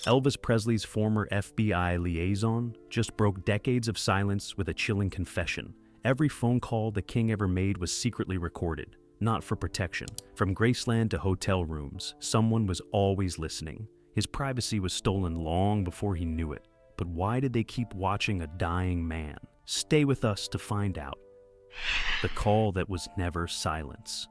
Elvis Presley's former FBI liaison just broke decades of silence with a chilling confession. Every phone call the king ever made was secretly recorded, not for protection. From Graceland to hotel rooms, someone was always listening. His privacy was stolen long before he knew it. But why did they keep watching a dying man? Stay with us to find out. The call that was never silence.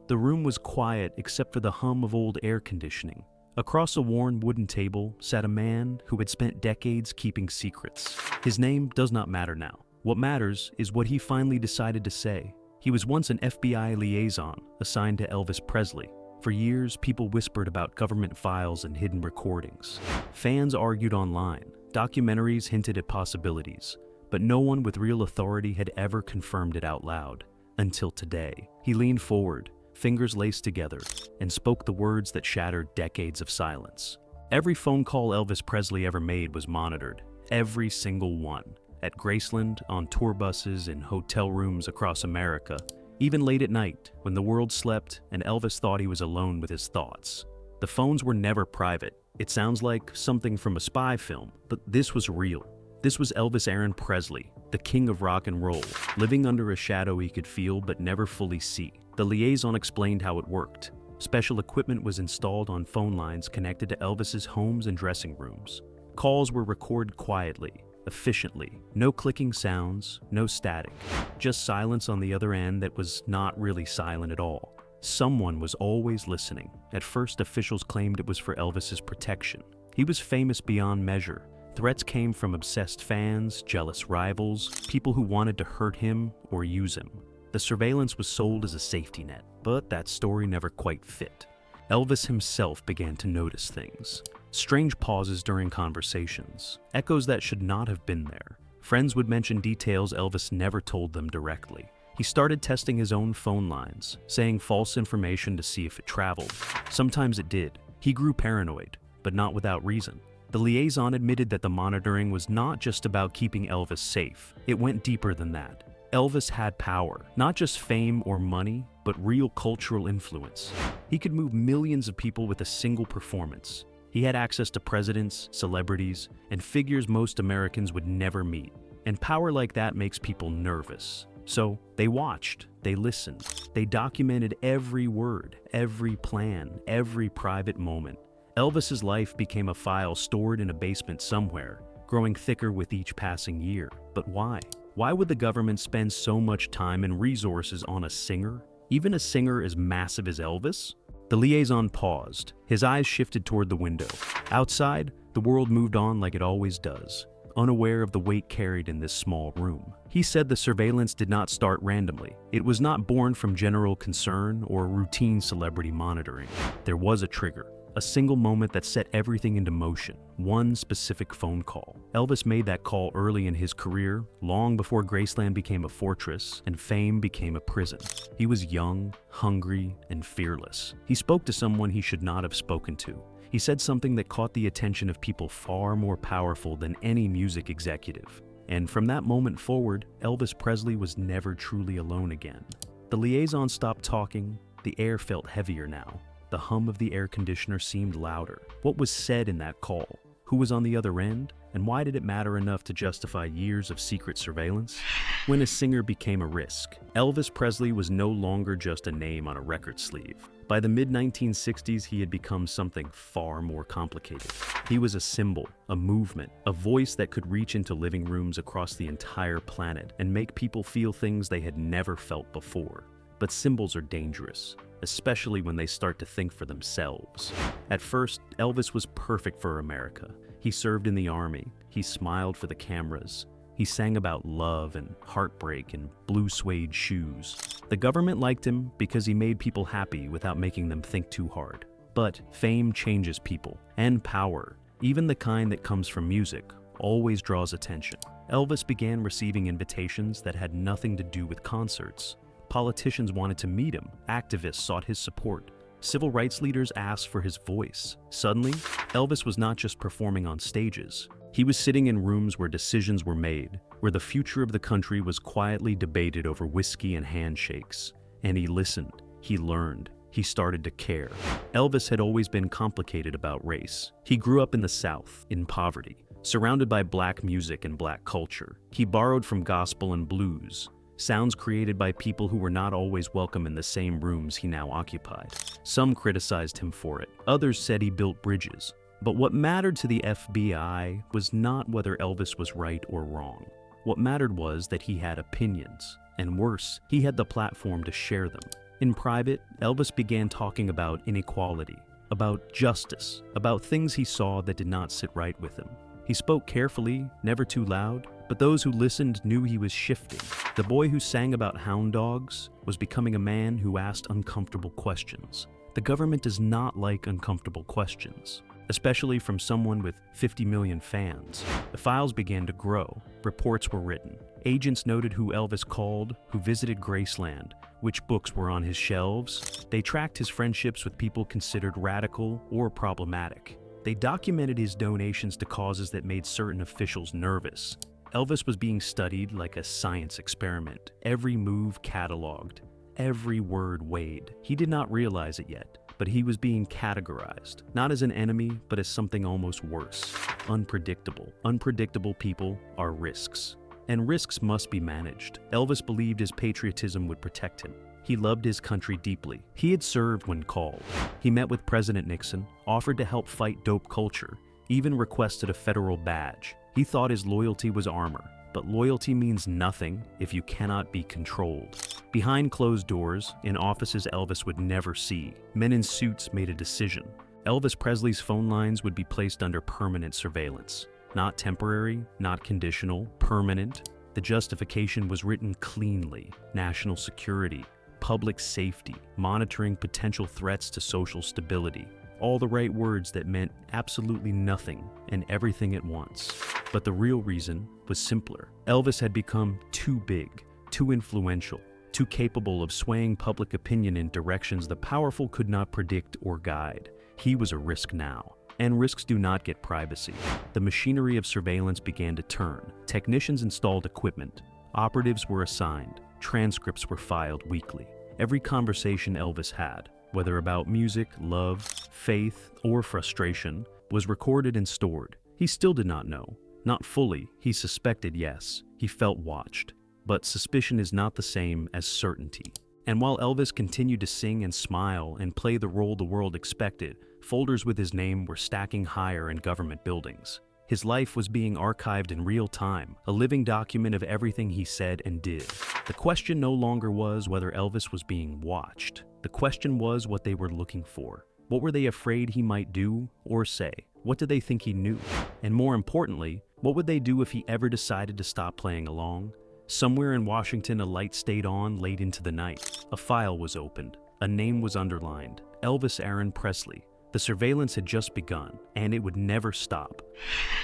The room was quiet except for the hum of old air conditioning. Across a worn wooden table sat a man who had spent decades keeping secrets. His name does not matter now. What matters is what he finally decided to say. He was once an FBI liaison assigned to Elvis Presley. For years, people whispered about government files and hidden recordings. Fans argued online. Documentaries hinted at possibilities. But no one with real authority had ever confirmed it out loud. Until today. He leaned forward, fingers laced together, and spoke the words that shattered decades of silence. Every phone call Elvis Presley ever made was monitored. Every single one. At Graceland, on tour buses, in hotel rooms across America. Even late at night, when the world slept and Elvis thought he was alone with his thoughts. The phones were never private. It sounds like something from a spy film, but this was real. This was Elvis Aaron Presley, the king of rock and roll, living under a shadow he could feel but never fully see. The liaison explained how it worked. Special equipment was installed on phone lines connected to Elvis's homes and dressing rooms. Calls were recorded quietly, efficiently. No clicking sounds, no static. Just silence on the other end that was not really silent at all. Someone was always listening. At first, officials claimed it was for Elvis's protection. He was famous beyond measure. Threats came from obsessed fans, jealous rivals, people who wanted to hurt him or use him. The surveillance was sold as a safety net, but that story never quite fit. Elvis himself began to notice things. Strange pauses during conversations, echoes that should not have been there. Friends would mention details Elvis never told them directly. He started testing his own phone lines, saying false information to see if it traveled. Sometimes it did. He grew paranoid, but not without reason. The liaison admitted that the monitoring was not just about keeping Elvis safe. It went deeper than that. Elvis had power, not just fame or money, but real cultural influence. He could move millions of people with a single performance. He had access to presidents, celebrities, and figures most Americans would never meet. And power like that makes people nervous. So they watched, they listened, they documented every word, every plan, every private moment. Elvis's life became a file stored in a basement somewhere, growing thicker with each passing year. But why? Why would the government spend so much time and resources on a singer? Even a singer as massive as Elvis? The liaison paused. His eyes shifted toward the window. Outside, the world moved on like it always does, unaware of the weight carried in this small room. He said the surveillance did not start randomly. It was not born from general concern or routine celebrity monitoring. There was a trigger. A single moment that set everything into motion. One specific phone call. Elvis made that call early in his career, long before Graceland became a fortress and fame became a prison. He was young, hungry, and fearless. He spoke to someone he should not have spoken to. He said something that caught the attention of people far more powerful than any music executive. And from that moment forward, Elvis Presley was never truly alone again. The liaison stopped talking. The air felt heavier now. The hum of the air conditioner seemed louder. What was said in that call? Who was on the other end? And why did it matter enough to justify years of secret surveillance? When a singer became a risk, Elvis Presley was no longer just a name on a record sleeve. By the mid-1960s, he had become something far more complicated. He was a symbol, a movement, a voice that could reach into living rooms across the entire planet and make people feel things they had never felt before. But symbols are dangerous, especially when they start to think for themselves. At first, Elvis was perfect for America. He served in the army. He smiled for the cameras. He sang about love and heartbreak and blue suede shoes. The government liked him because he made people happy without making them think too hard. But fame changes people, and power, even the kind that comes from music, always draws attention. Elvis began receiving invitations that had nothing to do with concerts. Politicians wanted to meet him. Activists sought his support. Civil rights leaders asked for his voice. Suddenly, Elvis was not just performing on stages. He was sitting in rooms where decisions were made, where the future of the country was quietly debated over whiskey and handshakes. And he listened. He learned. he started to care. Elvis had always been complicated about race. He grew up in the South, in poverty, surrounded by black music and black culture. He borrowed from gospel and blues, sounds created by people who were not always welcome in the same rooms he now occupied. Some criticized him for it. Others said he built bridges. But what mattered to the FBI was not whether Elvis was right or wrong. What mattered was that he had opinions, and worse, he had the platform to share them. In private, Elvis began talking about inequality, about justice, about things he saw that did not sit right with him. He spoke carefully, never too loud, but those who listened knew he was shifting. The boy who sang about hound dogs was becoming a man who asked uncomfortable questions. The government does not like uncomfortable questions, especially from someone with 50 million fans. The files began to grow. Reports were written. Agents noted who Elvis called, who visited Graceland, which books were on his shelves. They tracked his friendships with people considered radical or problematic. They documented his donations to causes that made certain officials nervous. Elvis was being studied like a science experiment, every move cataloged, every word weighed. He did not realize it yet, but he was being categorized, not as an enemy, but as something almost worse, unpredictable. Unpredictable people are risks, and risks must be managed. Elvis believed his patriotism would protect him. He loved his country deeply. He had served when called. He met with President Nixon, offered to help fight dope culture, even requested a federal badge. He thought his loyalty was armor, but loyalty means nothing if you cannot be controlled. Behind closed doors, in offices Elvis would never see, men in suits made a decision. Elvis Presley's phone lines would be placed under permanent surveillance. Not temporary, not conditional, permanent. The justification was written cleanly: national security, public safety, monitoring potential threats to social stability. All the right words that meant absolutely nothing and everything at once. But the real reason was simpler. Elvis had become too big, too influential, too capable of swaying public opinion in directions the powerful could not predict or guide. He was a risk now, and risks do not get privacy. The machinery of surveillance began to turn. Technicians installed equipment. Operatives were assigned. Transcripts were filed weekly. Every conversation Elvis had, whether about music, love, faith, or frustration, was recorded and stored. He still did not know. Not fully. He suspected, yes. He felt watched. But suspicion is not the same as certainty. And while Elvis continued to sing and smile and play the role the world expected, folders with his name were stacking higher in government buildings. His life was being archived in real time, a living document of everything he said and did. The question no longer was whether Elvis was being watched. The question was what they were looking for. What were they afraid he might do or say? What did they think he knew? And more importantly, what would they do if he ever decided to stop playing along? Somewhere in Washington, a light stayed on late into the night. A file was opened. A name was underlined: Elvis Aaron Presley. The surveillance had just begun, and it would never stop.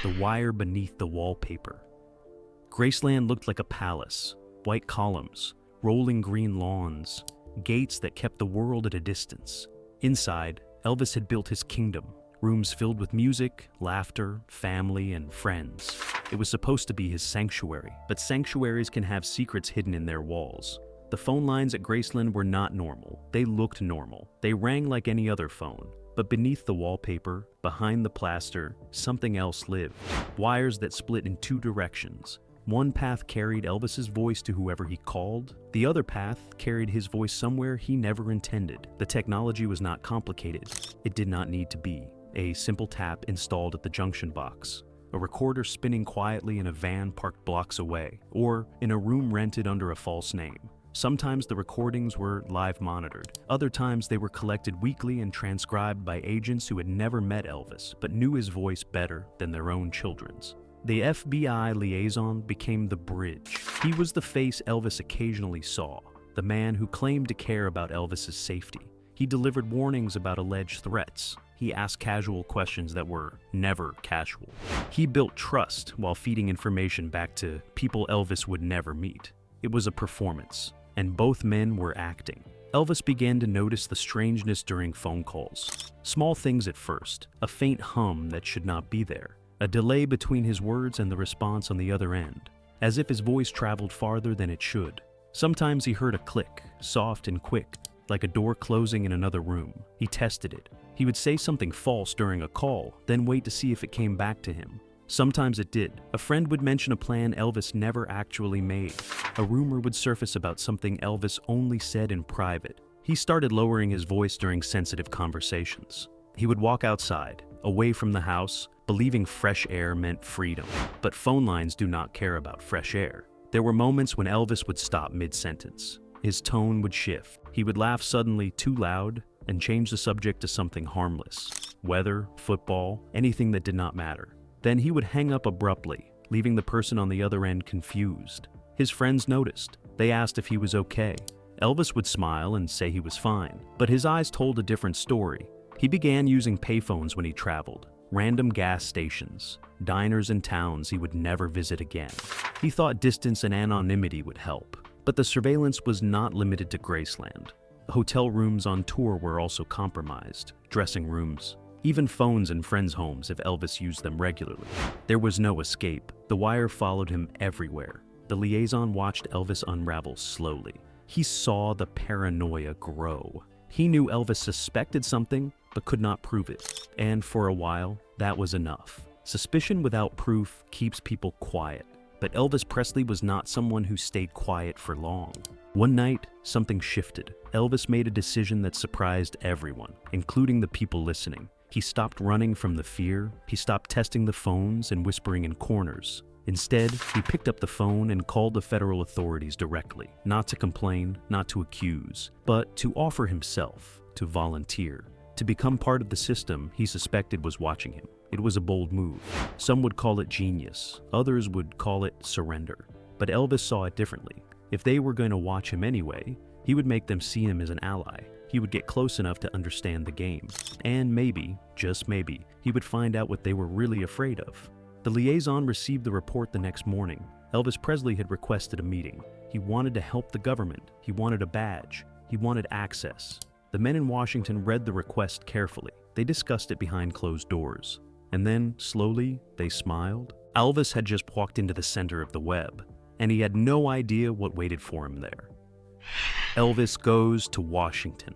The wire beneath the wallpaper. Graceland looked like a palace. White columns, rolling green lawns, gates that kept the world at a distance. Inside, Elvis had built his kingdom. Rooms filled with music, laughter, family, and friends. It was supposed to be his sanctuary, but sanctuaries can have secrets hidden in their walls. The phone lines at Graceland were not normal. They looked normal. They rang like any other phone. But beneath the wallpaper, behind the plaster, something else lived. Wires that split in two directions. One path carried Elvis's voice to whoever he called. The other path carried his voice somewhere he never intended. The technology was not complicated. It did not need to be. A simple tap installed at the junction box. A recorder spinning quietly in a van parked blocks away, or in a room rented under a false name. Sometimes the recordings were live monitored. Other times they were collected weekly and transcribed by agents who had never met Elvis, but knew his voice better than their own children's. The FBI liaison became the bridge. He was the face Elvis occasionally saw, the man who claimed to care about Elvis's safety. He delivered warnings about alleged threats. He asked casual questions that were never casual. He built trust while feeding information back to people Elvis would never meet. It was a performance, and both men were acting. Elvis began to notice the strangeness during phone calls. Small things at first, a faint hum that should not be there, a delay between his words and the response on the other end, as if his voice traveled farther than it should. Sometimes he heard a click, soft and quick, like a door closing in another room. He tested it. He would say something false during a call, then wait to see if it came back to him. Sometimes it did. A friend would mention a plan Elvis never actually made. A rumor would surface about something Elvis only said in private. He started lowering his voice during sensitive conversations. He would walk outside, away from the house, believing fresh air meant freedom. But phone lines do not care about fresh air. There were moments when Elvis would stop mid-sentence. His tone would shift. He would laugh suddenly too loud and change the subject to something harmless. Weather, football, anything that did not matter. Then he would hang up abruptly, leaving the person on the other end confused. His friends noticed. They asked if he was okay. Elvis would smile and say he was fine, but his eyes told a different story. He began using payphones when he traveled, random gas stations, diners in towns he would never visit again. He thought distance and anonymity would help, but the surveillance was not limited to Graceland. Hotel rooms on tour were also compromised, dressing rooms, even phones in friends' homes if Elvis used them regularly. There was no escape. The wire followed him everywhere. The liaison watched Elvis unravel slowly. He saw the paranoia grow. He knew Elvis suspected something, but could not prove it. And for a while, that was enough. Suspicion without proof keeps people quiet. But Elvis Presley was not someone who stayed quiet for long. One night, something shifted. Elvis made a decision that surprised everyone, including the people listening. He stopped running from the fear. He stopped testing the phones and whispering in corners. Instead, he picked up the phone and called the federal authorities directly, not to complain, not to accuse, but to offer himself, to volunteer, to become part of the system he suspected was watching him. It was a bold move. Some would call it genius, others would call it surrender. But Elvis saw it differently. If they were going to watch him anyway, he would make them see him as an ally. He would get close enough to understand the game. And maybe, just maybe, he would find out what they were really afraid of. The liaison received the report the next morning. Elvis Presley had requested a meeting. He wanted to help the government. He wanted a badge. He wanted access. The men in Washington read the request carefully. They discussed it behind closed doors. And then, slowly, they smiled. Elvis had just walked into the center of the web, and he had no idea what waited for him there. Elvis goes to Washington.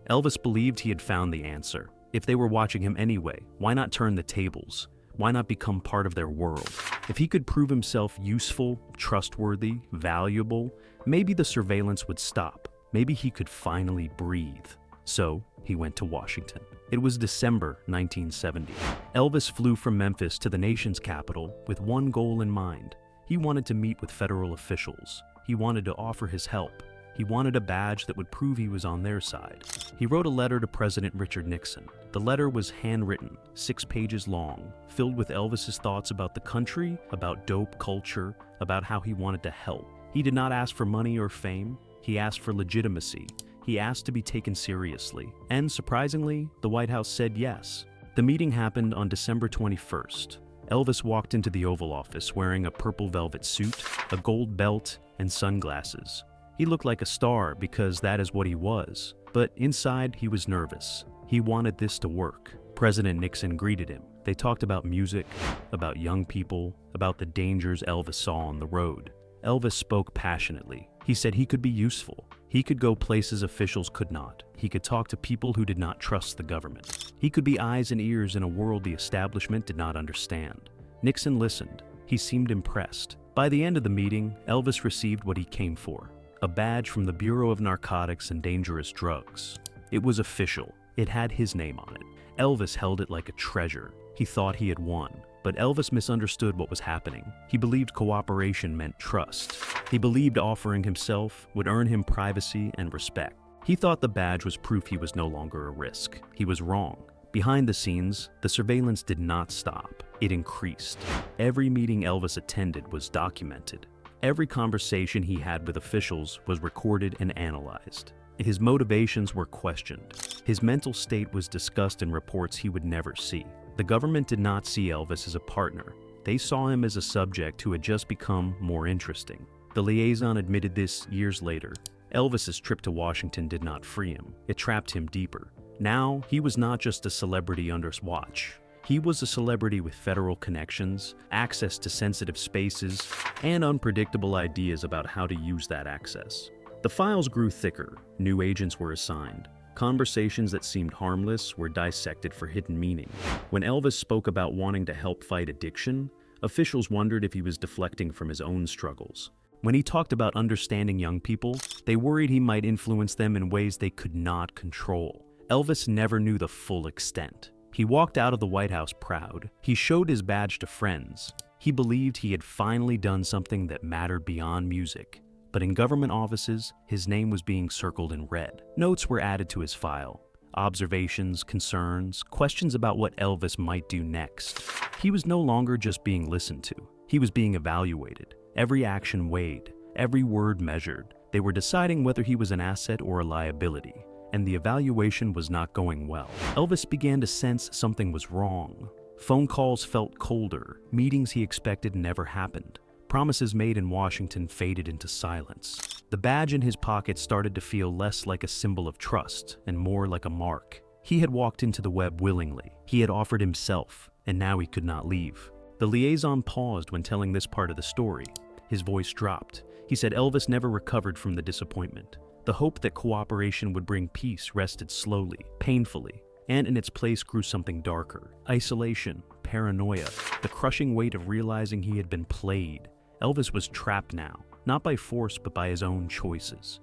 Elvis believed he had found the answer. If they were watching him anyway, why not turn the tables? Why not become part of their world? If he could prove himself useful, trustworthy, valuable, maybe the surveillance would stop. Maybe he could finally breathe. So, he went to Washington. It was December 1970. Elvis flew from Memphis to the nation's capital with one goal in mind. He wanted to meet with federal officials. He wanted to offer his help. He wanted a badge that would prove he was on their side. He wrote a letter to President Richard Nixon. The letter was handwritten, 6 pages long, filled with Elvis's thoughts about the country, about dope culture, about how he wanted to help. He did not ask for money or fame. He asked for legitimacy. He asked to be taken seriously. And surprisingly, the White House said yes. The meeting happened on December 21st. Elvis walked into the Oval Office wearing a purple velvet suit, a gold belt, and sunglasses. He looked like a star because that is what he was. But inside, he was nervous. He wanted this to work. President Nixon greeted him. They talked about music, about young people, about the dangers Elvis saw on the road. Elvis spoke passionately. He said he could be useful. He could go places officials could not. He could talk to people who did not trust the government. He could be eyes and ears in a world the establishment did not understand. Nixon listened. He seemed impressed. By the end of the meeting, Elvis received what he came for, a badge from the Bureau of Narcotics and Dangerous Drugs. It was official. It had his name on it. Elvis held it like a treasure. He thought he had won. But Elvis misunderstood what was happening. He believed cooperation meant trust. He believed offering himself would earn him privacy and respect. He thought the badge was proof he was no longer a risk. He was wrong. Behind the scenes, the surveillance did not stop. It increased. Every meeting Elvis attended was documented. Every conversation he had with officials was recorded and analyzed. His motivations were questioned. His mental state was discussed in reports he would never see. The government did not see Elvis as a partner. They saw him as a subject who had just become more interesting. The liaison admitted this years later. Elvis's trip to Washington did not free him. It trapped him deeper. Now, he was not just a celebrity under watch. He was a celebrity with federal connections, access to sensitive spaces, and unpredictable ideas about how to use that access. The files grew thicker, new agents were assigned. Conversations that seemed harmless were dissected for hidden meaning. When Elvis spoke about wanting to help fight addiction, officials wondered if he was deflecting from his own struggles. When he talked about understanding young people, they worried he might influence them in ways they could not control. Elvis never knew the full extent. He walked out of the White House proud. He showed his badge to friends. He believed he had finally done something that mattered beyond music. But in government offices, his name was being circled in red. Notes were added to his file. Observations, concerns, questions about what Elvis might do next. He was no longer just being listened to. He was being evaluated. Every action weighed. Every word measured. They were deciding whether he was an asset or a liability. And the evaluation was not going well. Elvis began to sense something was wrong. Phone calls felt colder. Meetings he expected never happened. Promises made in Washington faded into silence. The badge in his pocket started to feel less like a symbol of trust and more like a mark. He had walked into the web willingly. He had offered himself, and now he could not leave. The liaison paused when telling this part of the story. His voice dropped. He said Elvis never recovered from the disappointment. The hope that cooperation would bring peace rested slowly, painfully, and in its place grew something darker. Isolation, paranoia, the crushing weight of realizing he had been played. Elvis was trapped now, not by force but by his own choices,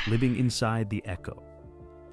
living inside the echo.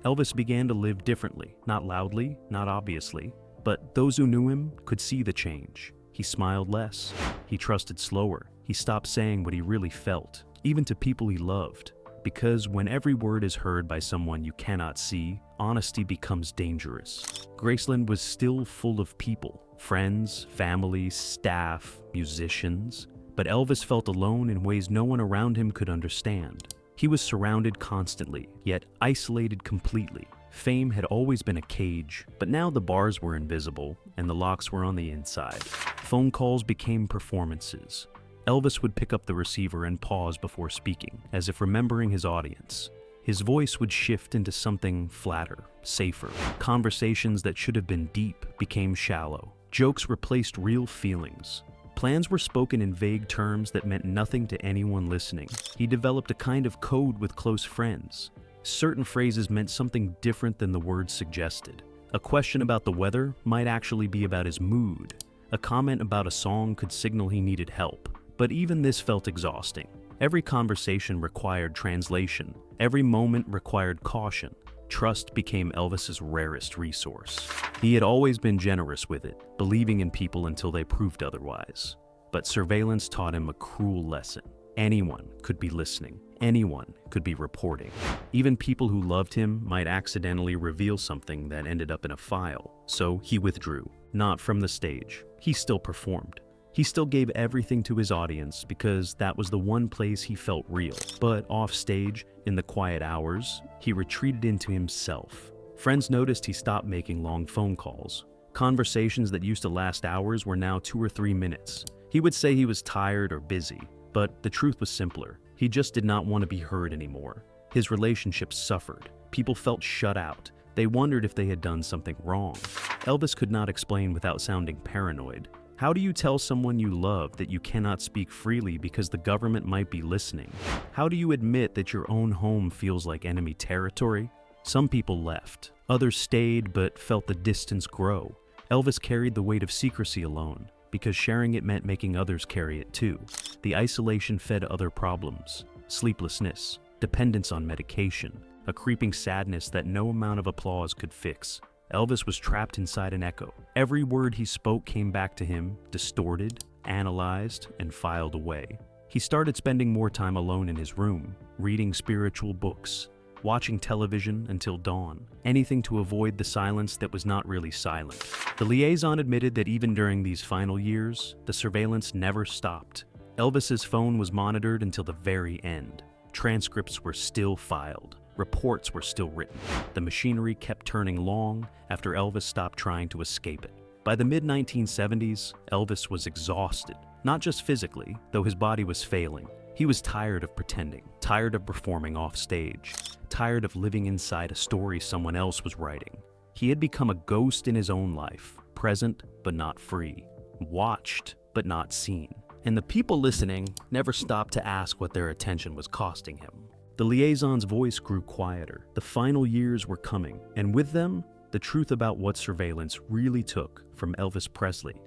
Elvis began to live differently, not loudly, not obviously, but those who knew him could see the change. He smiled less. He trusted slower. He stopped saying what he really felt, even to people he loved. Because when every word is heard by someone you cannot see, honesty becomes dangerous. Graceland was still full of people, friends, family, staff, musicians. But Elvis felt alone in ways no one around him could understand. He was surrounded constantly, yet isolated completely. Fame had always been a cage, but now the bars were invisible and the locks were on the inside. Phone calls became performances. Elvis would pick up the receiver and pause before speaking, as if remembering his audience. His voice would shift into something flatter, safer. Conversations that should have been deep became shallow. Jokes replaced real feelings. Plans were spoken in vague terms that meant nothing to anyone listening. He developed a kind of code with close friends. Certain phrases meant something different than the words suggested. A question about the weather might actually be about his mood. A comment about a song could signal he needed help. But even this felt exhausting. Every conversation required translation. Every moment required caution. Trust became Elvis's rarest resource. He had always been generous with it, believing in people until they proved otherwise. But surveillance taught him a cruel lesson. Anyone could be listening. Anyone could be reporting. Even people who loved him might accidentally reveal something that ended up in a file. So he withdrew. Not from the stage. He still performed. He still gave everything to his audience because that was the one place he felt real. But off stage, in the quiet hours, he retreated into himself. Friends noticed he stopped making long phone calls. Conversations that used to last hours were now 2 or 3 minutes. He would say he was tired or busy, but the truth was simpler. He just did not want to be heard anymore. His relationships suffered. People felt shut out. They wondered if they had done something wrong. Elvis could not explain without sounding paranoid. How do you tell someone you love that you cannot speak freely because the government might be listening? How do you admit that your own home feels like enemy territory? Some people left. Others stayed but felt the distance grow. Elvis carried the weight of secrecy alone, because sharing it meant making others carry it too. The isolation fed other problems: sleeplessness, dependence on medication, a creeping sadness that no amount of applause could fix. Elvis was trapped inside an echo. Every word he spoke came back to him, distorted, analyzed, and filed away. He started spending more time alone in his room, reading spiritual books, watching television until dawn, anything to avoid the silence that was not really silent. The liaison admitted that even during these final years, the surveillance never stopped. Elvis's phone was monitored until the very end. Transcripts were still filed. Reports were still written. The machinery kept turning long after Elvis stopped trying to escape it. By the mid-1970s, Elvis was exhausted, not just physically, though his body was failing. He was tired of pretending, tired of performing off stage, tired of living inside a story someone else was writing. He had become a ghost in his own life, present but not free, watched but not seen. And the people listening never stopped to ask what their attention was costing him. The liaison's voice grew quieter. The final years were coming, and with them, the truth about what surveillance really took from Elvis Presley.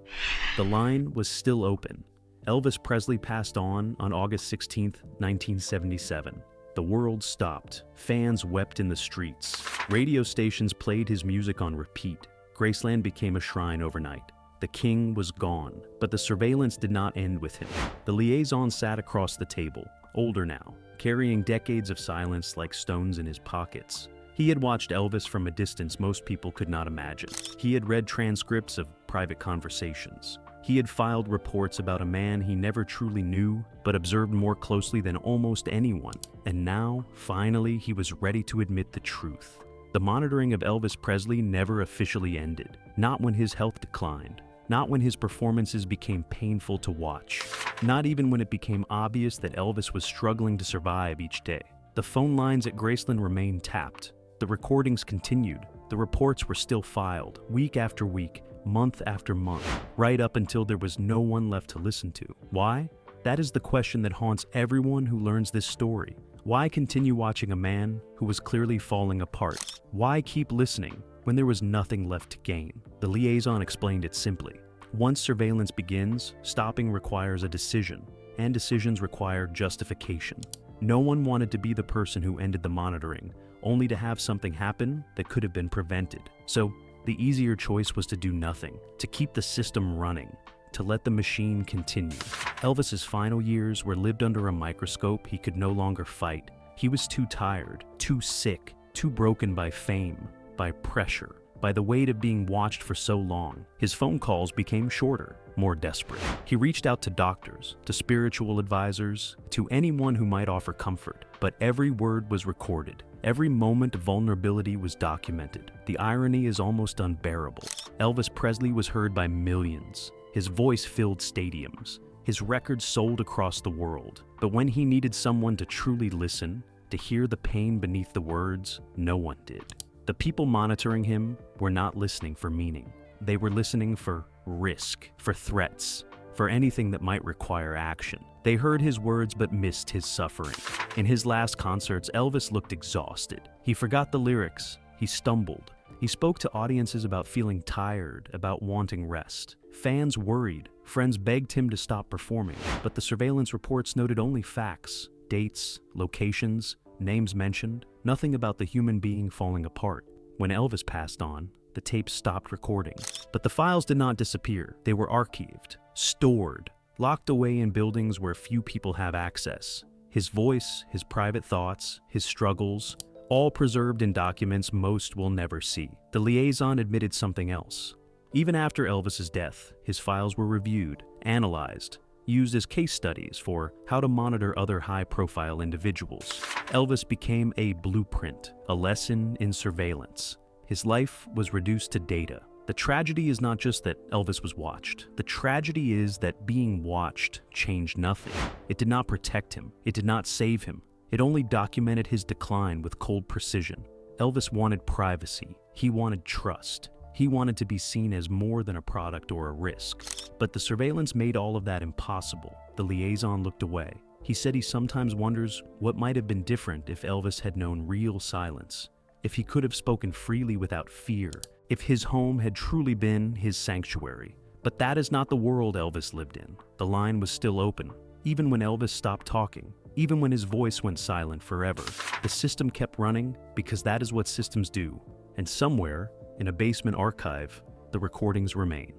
The line was still open. Elvis Presley passed on August 16, 1977. The world stopped. Fans wept in the streets. Radio stations played his music on repeat. Graceland became a shrine overnight. The king was gone, but the surveillance did not end with him. The liaison sat across the table, older now, carrying decades of silence like stones in his pockets. He had watched Elvis from a distance most people could not imagine. He had read transcripts of private conversations. He had filed reports about a man he never truly knew, but observed more closely than almost anyone. And now, finally, he was ready to admit the truth. The monitoring of Elvis Presley never officially ended. Not when his health declined. Not when his performances became painful to watch. Not even when it became obvious that Elvis was struggling to survive each day. The phone lines at Graceland remained tapped. The recordings continued. The reports were still filed, week after week, month after month, right up until there was no one left to listen to. Why? That is the question that haunts everyone who learns this story. Why continue watching a man who was clearly falling apart? Why keep listening when there was nothing left to gain? The liaison explained it simply. Once surveillance begins, stopping requires a decision, and decisions require justification. No one wanted to be the person who ended the monitoring, only to have something happen that could have been prevented. So, the easier choice was to do nothing, to keep the system running, to let the machine continue. Elvis's final years were lived under a microscope he could no longer fight. He was too tired, too sick, too broken by fame, by pressure, by the weight of being watched for so long. His phone calls became shorter, more desperate. He reached out to doctors, to spiritual advisors, to anyone who might offer comfort, but every word was recorded. Every moment of vulnerability was documented. The irony is almost unbearable. Elvis Presley was heard by millions. His voice filled stadiums. His records sold across the world. But when he needed someone to truly listen, to hear the pain beneath the words, no one did. The people monitoring him were not listening for meaning. They were listening for risk, for threats, for anything that might require action. They heard his words but missed his suffering. In his last concerts, Elvis looked exhausted. He forgot the lyrics. He stumbled. He spoke to audiences about feeling tired, about wanting rest. Fans worried. Friends begged him to stop performing. But the surveillance reports noted only facts, dates, locations, names mentioned, nothing about the human being falling apart. When Elvis passed on, the tapes stopped recording. But the files did not disappear. They were archived, stored, locked away in buildings where few people have access. His voice, his private thoughts, his struggles, all preserved in documents most will never see. The liaison admitted something else. Even after Elvis's death, his files were reviewed, analyzed, used as case studies for how to monitor other high-profile individuals. Elvis became a blueprint, a lesson in surveillance. His life was reduced to data. The tragedy is not just that Elvis was watched. The tragedy is that being watched changed nothing. It did not protect him. It did not save him. It only documented his decline with cold precision. Elvis wanted privacy. He wanted trust. He wanted to be seen as more than a product or a risk. But the surveillance made all of that impossible. The liaison looked away. He said he sometimes wonders what might have been different if Elvis had known real silence, if he could have spoken freely without fear, if his home had truly been his sanctuary. But that is not the world Elvis lived in. The line was still open, even when Elvis stopped talking, even when his voice went silent forever. The system kept running because that is what systems do. And somewhere, in a basement archive, the recordings remain.